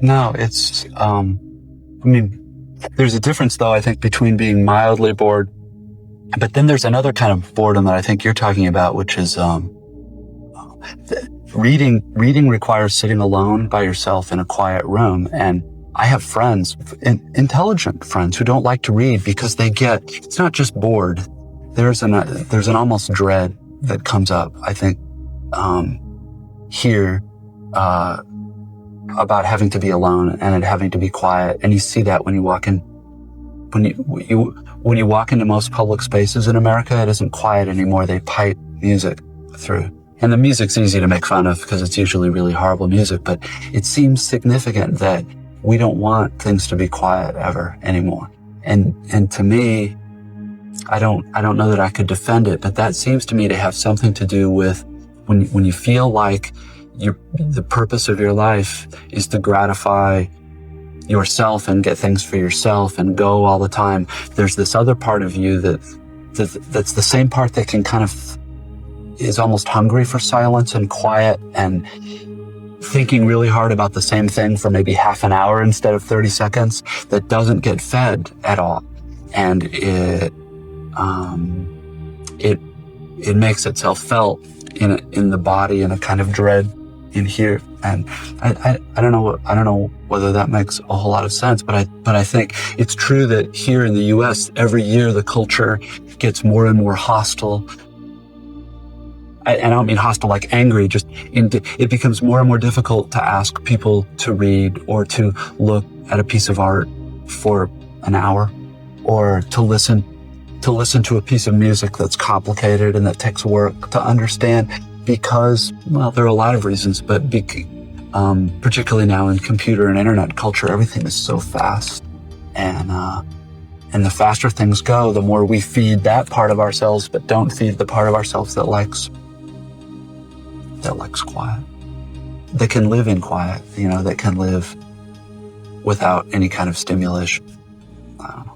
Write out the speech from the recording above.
No, I mean, there's a difference though, I think, between being mildly bored, but then there's another kind of boredom that I think you're talking about, which is, reading requires sitting alone by yourself in a quiet room. And I have friends, intelligent friends, who don't like to read because it's not just bored. There's an almost dread that comes up, I think, here, about having to be alone and having to be quiet. And you see that when you walk into most public spaces in America, it isn't quiet anymore. They pipe music through. And the music's easy to make fun of because it's usually really horrible music, but it seems significant that we don't want things to be quiet ever anymore. And to me, I don't know that I could defend it, but that seems to me to have something to do with when you feel like the purpose of your life is to gratify yourself and get things for yourself and go all the time. There's this other part of you that's the same part that can kind of is almost hungry for silence and quiet and thinking really hard about the same thing for maybe half an hour instead of 30 seconds, that doesn't get fed at all. And it makes itself felt in the body in a kind of dread in here. And I don't know whether that makes a whole lot of sense, but I think it's true that here in the US, every year the culture gets more and more hostile. And I don't mean hostile like angry, it becomes more and more difficult to ask people to read or to look at a piece of art for an hour, or to listen to a piece of music that's complicated and that takes work to understand, because, well, there are a lot of reasons, but particularly now in computer and internet culture, everything is so fast. And the faster things go, the more we feed that part of ourselves, but don't feed the part of ourselves that likes quiet, that can live in quiet, that can live without any kind of stimulation. I don't know.